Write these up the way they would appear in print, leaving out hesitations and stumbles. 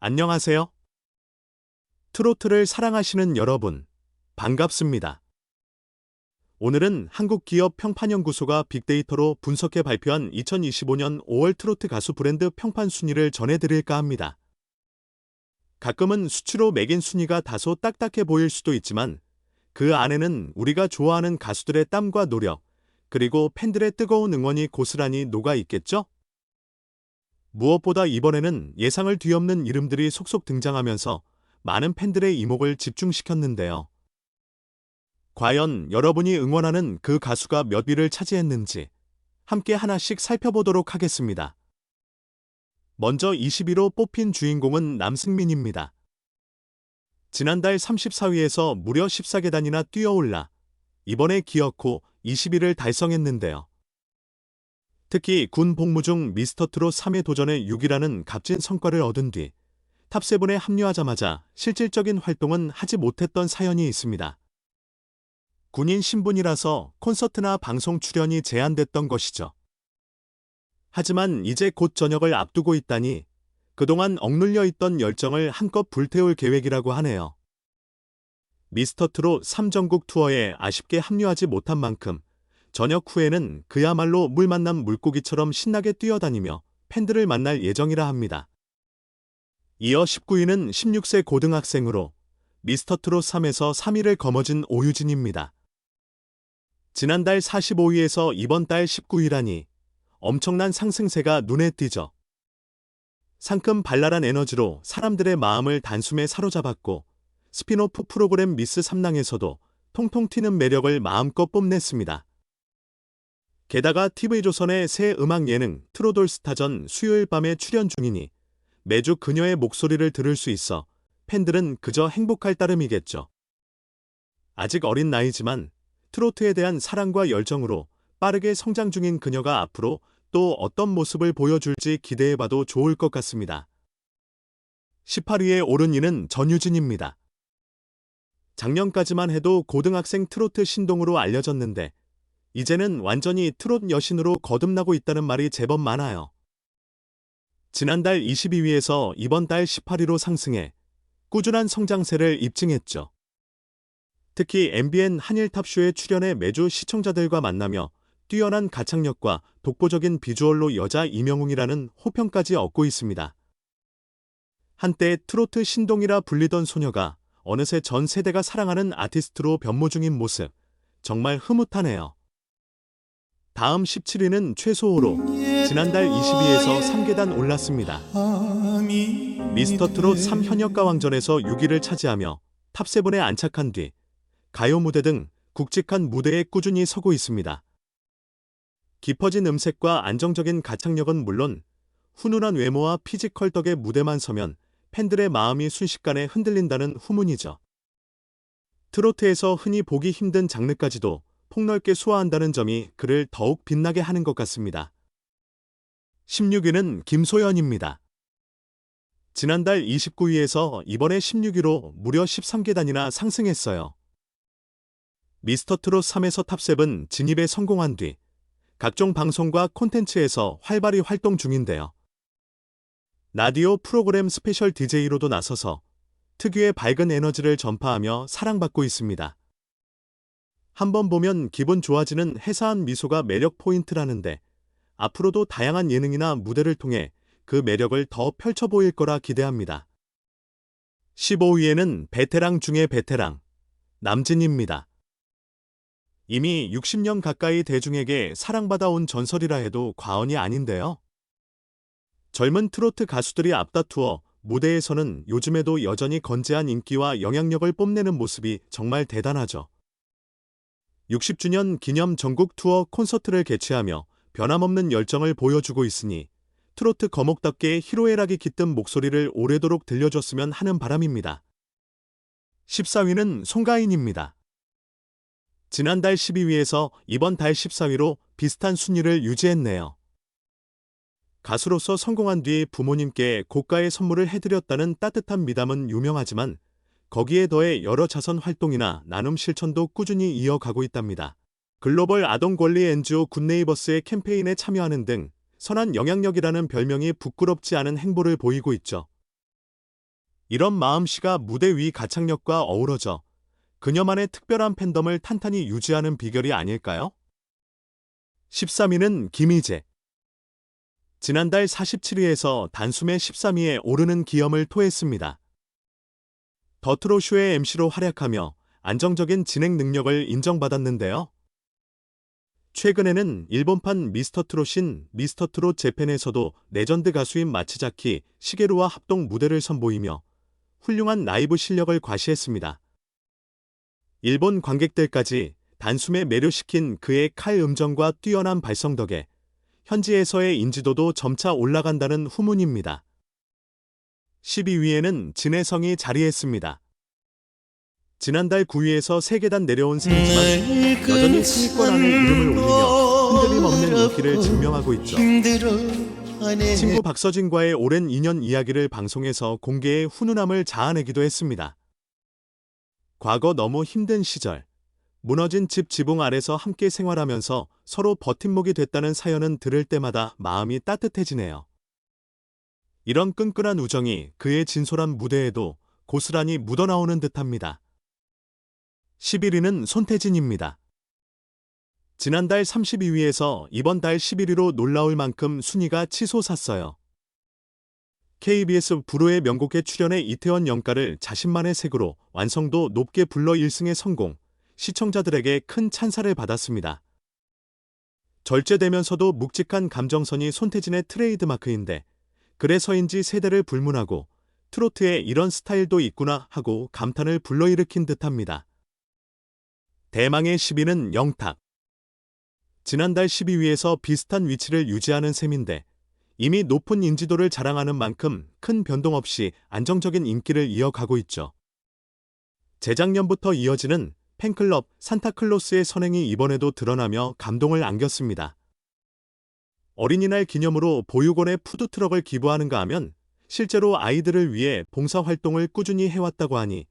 안녕하세요. 트로트를 사랑하시는 여러분, 반갑습니다. 오늘은 한국기업 평판연구소가 빅데이터로 분석해 발표한 2025년 5월 트로트 가수 브랜드 평판 순위를 전해드릴까 합니다. 가끔은 수치로 매긴 순위가 다소 딱딱해 보일 수도 있지만 그 안에는 우리가 좋아하는 가수들의 땀과 노력, 그리고 팬들의 뜨거운 응원이 고스란히 녹아 있겠죠? 무엇보다 이번에는 예상을 뒤엎는 이름들이 속속 등장하면서 많은 팬들의 이목을 집중시켰는데요. 과연 여러분이 응원하는 그 가수가 몇 위를 차지했는지 함께 하나씩 살펴보도록 하겠습니다. 먼저 20위로 뽑힌 주인공은 남승민입니다. 지난달 34위에서 무려 14계단이나 뛰어올라 이번에 기어코 20위를 달성했는데요. 특히 군 복무 중 미스터트롯 3회 도전에 6위라는 값진 성과를 얻은 뒤 탑7에 합류하자마자 실질적인 활동은 하지 못했던 사연이 있습니다. 군인 신분이라서 콘서트나 방송 출연이 제한됐던 것이죠. 하지만 이제 곧 전역을 앞두고 있다니 그동안 억눌려 있던 열정을 한껏 불태울 계획이라고 하네요. 미스터트롯 3전국 투어에 아쉽게 합류하지 못한 만큼 전역 후에는 그야말로 물 만난 물고기처럼 신나게 뛰어다니며 팬들을 만날 예정이라 합니다. 이어 19위는 16세 고등학생으로 미스터트롯 3에서 3위를 거머쥔 오유진입니다. 지난달 45위에서 이번 달 19위라니 엄청난 상승세가 눈에 띄죠. 상큼 발랄한 에너지로 사람들의 마음을 단숨에 사로잡았고 스핀오프 프로그램 미스 삼랑에서도 통통 튀는 매력을 마음껏 뽐냈습니다. 게다가 TV조선의 새 음악 예능 트롯올스타전 수요일 밤에 출연 중이니 매주 그녀의 목소리를 들을 수 있어 팬들은 그저 행복할 따름이겠죠. 아직 어린 나이지만 트로트에 대한 사랑과 열정으로 빠르게 성장 중인 그녀가 앞으로 또 어떤 모습을 보여줄지 기대해봐도 좋을 것 같습니다. 18위에 오른 이는 전유진입니다. 작년까지만 해도 고등학생 트로트 신동으로 알려졌는데 이제는 완전히 트롯 여신으로 거듭나고 있다는 말이 제법 많아요. 지난달 22위에서 이번 달 18위로 상승해 꾸준한 성장세를 입증했죠. 특히 MBN 한일탑쇼에 출연해 매주 시청자들과 만나며 뛰어난 가창력과 독보적인 비주얼로 여자 이명웅이라는 호평까지 얻고 있습니다. 한때 트로트 신동이라 불리던 소녀가 어느새 전 세대가 사랑하는 아티스트로 변모 중인 모습, 정말 흐뭇하네요. 다음 17위는 최소호로 지난달 22위에서 3계단 올랐습니다. 미스터트롯 3 현역가왕전에서 6위를 차지하며 탑7에 안착한 뒤 가요 무대 등 굵직한 무대에 꾸준히 서고 있습니다. 깊어진 음색과 안정적인 가창력은 물론 훈훈한 외모와 피지컬 덕에 무대만 서면 팬들의 마음이 순식간에 흔들린다는 후문이죠. 트로트에서 흔히 보기 힘든 장르까지도 폭넓게 소화한다는 점이 그를 더욱 빛나게 하는 것 같습니다. 16위는 김소연입니다. 지난달 29위에서 이번에 16위로 무려 13계단이나 상승했어요. 미스터트롯 3에서 탑7 진입에 성공한 뒤 각종 방송과 콘텐츠에서 활발히 활동 중인데요. 라디오 프로그램 스페셜 DJ로도 나서서 특유의 밝은 에너지를 전파하며 사랑받고 있습니다. 한번 보면 기분 좋아지는 해사한 미소가 매력 포인트라는데 앞으로도 다양한 예능이나 무대를 통해 그 매력을 더 펼쳐 보일 거라 기대합니다. 15위에는 베테랑 중의 베테랑, 남진입니다. 이미 60년 가까이 대중에게 사랑받아온 전설이라 해도 과언이 아닌데요. 젊은 트로트 가수들이 앞다투어 무대에서는 요즘에도 여전히 건재한 인기와 영향력을 뽐내는 모습이 정말 대단하죠. 60주년 기념 전국 투어 콘서트를 개최하며 변함없는 열정을 보여주고 있으니 트로트 거목답게 희로애락이 깃든 목소리를 오래도록 들려줬으면 하는 바람입니다. 14위는 송가인입니다. 지난달 12위에서 이번 달 14위로 비슷한 순위를 유지했네요. 가수로서 성공한 뒤 부모님께 고가의 선물을 해드렸다는 따뜻한 미담은 유명하지만 거기에 더해 여러 자선 활동이나 나눔 실천도 꾸준히 이어가고 있답니다. 글로벌 아동 권리 NGO 굿네이버스의 캠페인에 참여하는 등 선한 영향력이라는 별명이 부끄럽지 않은 행보를 보이고 있죠. 이런 마음씨가 무대 위 가창력과 어우러져 그녀만의 특별한 팬덤을 탄탄히 유지하는 비결이 아닐까요? 13위는 김희재. 지난달 47위에서 단숨에 13위에 오르는 기염을 토했습니다. 더트롯쇼의 MC로 활약하며 안정적인 진행 능력을 인정받았는데요. 최근에는 일본판 미스터트롯인 미스터트롯 재팬에서도 레전드 가수인 마츠자키 시게루와 합동 무대를 선보이며 훌륭한 라이브 실력을 과시했습니다. 일본 관객들까지 단숨에 매료시킨 그의 칼 음정과 뛰어난 발성 덕에 현지에서의 인지도도 점차 올라간다는 후문입니다. 12위에는 진혜성이 자리했습니다. 지난달 9위에서 3계단 내려온 셈이지만 여전히 상위권 안에 이름을 올리며 흔들림 없는 인기를 증명하고 있죠. 친구 박서진과의 오랜 인연 이야기를 방송에서 공개해 훈훈함을 자아내기도 했습니다. 과거 너무 힘든 시절, 무너진 집 지붕 아래서 함께 생활하면서 서로 버팀목이 됐다는 사연은 들을 때마다 마음이 따뜻해지네요. 이런 끈끈한 우정이 그의 진솔한 무대에도 고스란히 묻어나오는 듯합니다. 11위는 손태진입니다. 지난달 32위에서 이번 달 11위로 놀라울 만큼 순위가 치솟았어요. KBS 불후의 명곡에 출연해 이태원 영가를 자신만의 색으로 완성도 높게 불러 1승의 성공, 시청자들에게 큰 찬사를 받았습니다. 절제되면서도 묵직한 감정선이 손태진의 트레이드마크인데 그래서인지 세대를 불문하고 트로트에 이런 스타일도 있구나 하고 감탄을 불러일으킨 듯합니다. 대망의 10위는 영탁. 지난달 12위에서 비슷한 위치를 유지하는 셈인데 이미 높은 인지도를 자랑하는 만큼 큰 변동 없이 안정적인 인기를 이어가고 있죠. 재작년부터 이어지는 팬클럽 산타클로스의 선행이 이번에도 드러나며 감동을 안겼습니다. 어린이날 기념으로 보육원에 푸드트럭을 기부하는가 하면 실제로 아이들을 위해 봉사활동을 꾸준히 해왔다고 하니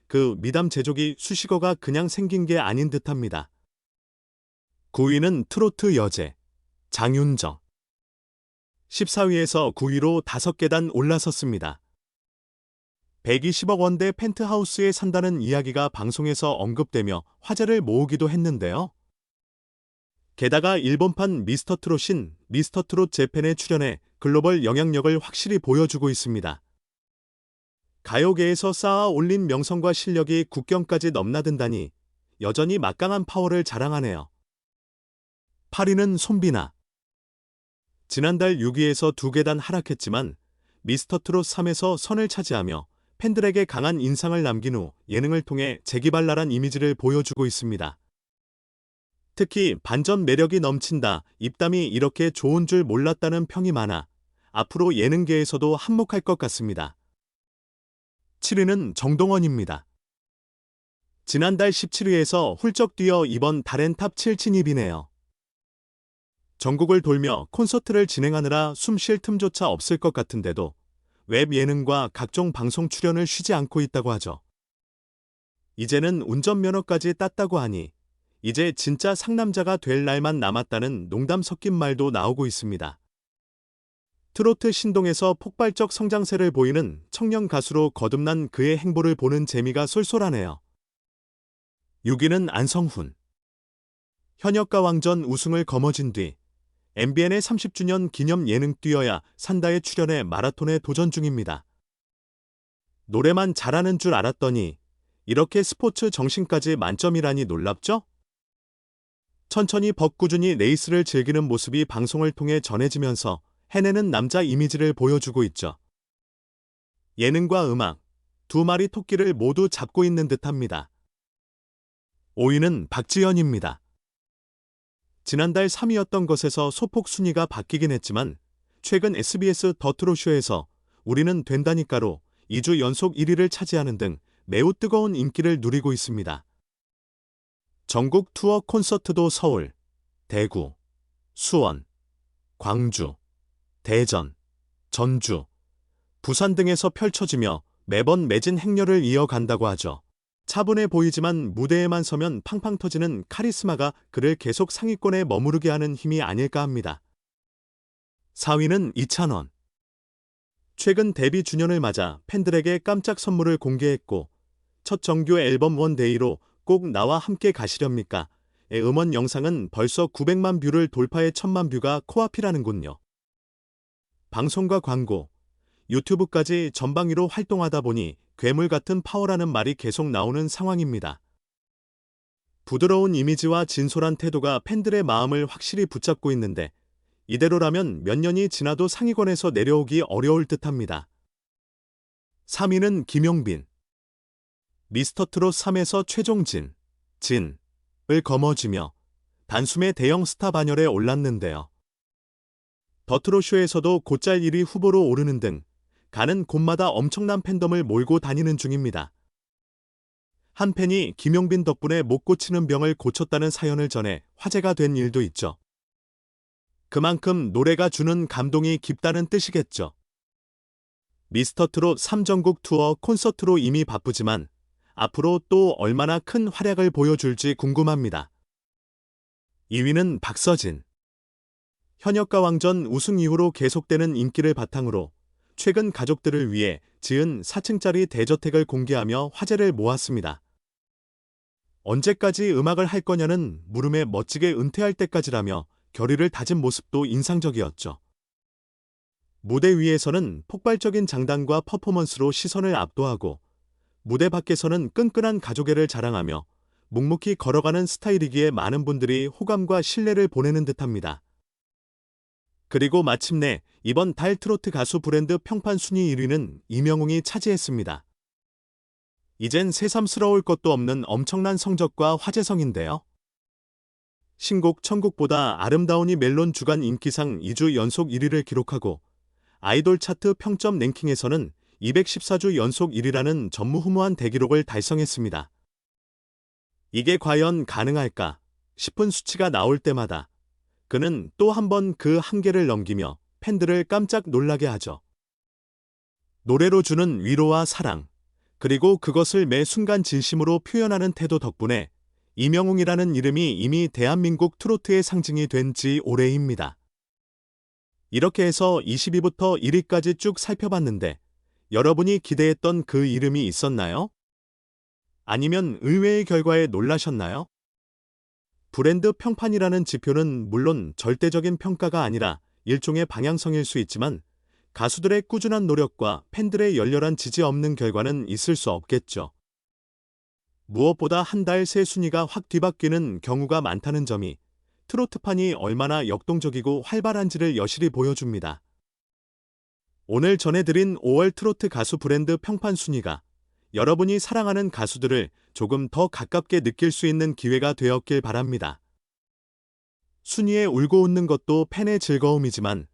그 미담 제조기 수식어가 그냥 생긴 게 아닌 듯합니다. 9위는 트로트 여제 장윤정. 14위에서 9위로 5계단 올라섰습니다. 120억 원대 펜트하우스에 산다는 이야기가 방송에서 언급되며 화제를 모으기도 했는데요. 게다가 일본판 미스터트롯인 미스터트롯 재팬에 출연해 글로벌 영향력을 확실히 보여주고 있습니다. 가요계에서 쌓아 올린 명성과 실력이 국경까지 넘나든다니 여전히 막강한 파워를 자랑하네요. 8위는 손비나. 지난달 6위에서 2계단 하락했지만 미스터트롯 3에서 선을 차지하며 팬들에게 강한 인상을 남긴 후 예능을 통해 재기발랄한 이미지를 보여주고 있습니다. 특히 반전 매력이 넘친다, 입담이 이렇게 좋은 줄 몰랐다는 평이 많아 앞으로 예능계에서도 한몫할 것 같습니다. 7위는 정동원입니다. 지난달 17위에서 훌쩍 뛰어 이번 달엔 탑 7 진입이네요. 전국을 돌며 콘서트를 진행하느라 숨 쉴 틈조차 없을 것 같은데도 웹 예능과 각종 방송 출연을 쉬지 않고 있다고 하죠. 이제는 운전면허까지 땄다고 하니 이제 진짜 상남자가 될 날만 남았다는 농담 섞인 말도 나오고 있습니다. 트로트 신동에서 폭발적 성장세를 보이는 청년 가수로 거듭난 그의 행보를 보는 재미가 쏠쏠하네요. 6위는 안성훈. 현역가 왕전 우승을 거머쥔 뒤 MBN의 30주년 기념 예능 뛰어야 산다에 출연해 마라톤에 도전 중입니다. 노래만 잘하는 줄 알았더니 이렇게 스포츠 정신까지 만점이라니 놀랍죠? 천천히 벅꾸준히 레이스를 즐기는 모습이 방송을 통해 전해지면서 해내는 남자 이미지를 보여주고 있죠. 예능과 음악, 두 마리 토끼를 모두 잡고 있는 듯합니다. 5위는 박지현입니다. 지난달 3위였던 것에서 소폭 순위가 바뀌긴 했지만 최근 SBS 더트롯쇼에서 우리는 된다니까로 2주 연속 1위를 차지하는 등 매우 뜨거운 인기를 누리고 있습니다. 전국 투어 콘서트도 서울, 대구, 수원, 광주, 대전, 전주, 부산 등에서 펼쳐지며 매번 매진 행렬을 이어간다고 하죠. 차분해 보이지만 무대에만 서면 팡팡 터지는 카리스마가 그를 계속 상위권에 머무르게 하는 힘이 아닐까 합니다. 4위는 이찬원. 최근 데뷔 주년을 맞아 팬들에게 깜짝 선물을 공개했고 첫 정규 앨범 원데이로 꼭 나와 함께 가시렵니까? 의 음원 영상은 벌써 900만 뷰를 돌파해 1000만 뷰가 코앞이라는군요. 방송과 광고, 유튜브까지 전방위로 활동하다 보니 괴물 같은 파워라는 말이 계속 나오는 상황입니다. 부드러운 이미지와 진솔한 태도가 팬들의 마음을 확실히 붙잡고 있는데 이대로라면 몇 년이 지나도 상위권에서 내려오기 어려울 듯합니다. 3위는 김용빈. 미스터트롯 3에서 최종 진을 거머쥐며 단숨에 대형 스타 반열에 올랐는데요. 더트롯쇼에서도 곧잘 1위 후보로 오르는 등 가는 곳마다 엄청난 팬덤을 몰고 다니는 중입니다. 한 팬이 김용빈 덕분에 못 고치는 병을 고쳤다는 사연을 전해 화제가 된 일도 있죠. 그만큼 노래가 주는 감동이 깊다는 뜻이겠죠. 미스터트롯 3전국 투어 콘서트로 이미 바쁘지만 앞으로 또 얼마나 큰 활약을 보여줄지 궁금합니다. 2위는 박서진. 현역가 왕전 우승 이후로 계속되는 인기를 바탕으로 최근 가족들을 위해 지은 4층짜리 대저택을 공개하며 화제를 모았습니다. 언제까지 음악을 할 거냐는 물음에 멋지게 은퇴할 때까지라며 결의를 다진 모습도 인상적이었죠. 무대 위에서는 폭발적인 장단과 퍼포먼스로 시선을 압도하고 무대 밖에서는 끈끈한 가족애를 자랑하며 묵묵히 걸어가는 스타일이기에 많은 분들이 호감과 신뢰를 보내는 듯합니다. 그리고 마침내 이번 달 트로트 가수 브랜드 평판 순위 1위는 이명웅이 차지했습니다. 이젠 새삼스러울 것도 없는 엄청난 성적과 화제성인데요. 신곡 천국보다 아름다운이 멜론 주간 인기상 2주 연속 1위를 기록하고 아이돌 차트 평점 랭킹에서는 214주 연속 1위라는 전무후무한 대기록을 달성했습니다. 이게 과연 가능할까 싶은 수치가 나올 때마다 그는 또 한 번 그 한계를 넘기며 팬들을 깜짝 놀라게 하죠. 노래로 주는 위로와 사랑, 그리고 그것을 매 순간 진심으로 표현하는 태도 덕분에 이명웅이라는 이름이 이미 대한민국 트로트의 상징이 된 지 오래입니다. 이렇게 해서 20위부터 1위까지 쭉 살펴봤는데 여러분이 기대했던 그 이름이 있었나요? 아니면 의외의 결과에 놀라셨나요? 브랜드 평판이라는 지표는 물론 절대적인 평가가 아니라 일종의 방향성일 수 있지만 가수들의 꾸준한 노력과 팬들의 열렬한 지지 없는 결과는 있을 수 없겠죠. 무엇보다 한 달 새 순위가 확 뒤바뀌는 경우가 많다는 점이 트로트판이 얼마나 역동적이고 활발한지를 여실히 보여줍니다. 오늘 전해드린 5월 트로트 가수 브랜드 평판 순위가 여러분이 사랑하는 가수들을 조금 더 가깝게 느낄 수 있는 기회가 되었길 바랍니다. 순위에 울고 웃는 것도 팬의 즐거움이지만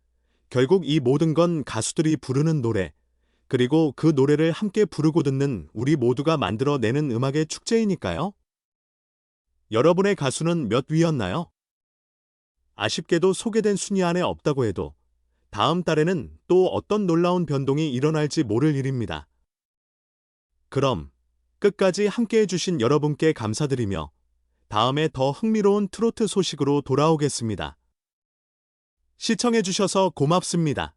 결국 이 모든 건 가수들이 부르는 노래, 그리고 그 노래를 함께 부르고 듣는 우리 모두가 만들어내는 음악의 축제이니까요. 여러분의 가수는 몇 위였나요? 아쉽게도 소개된 순위 안에 없다고 해도 다음 달에는 또 어떤 놀라운 변동이 일어날지 모를 일입니다. 그럼 끝까지 함께해 주신 여러분께 감사드리며 다음에 더 흥미로운 트로트 소식으로 돌아오겠습니다. 시청해 주셔서 고맙습니다.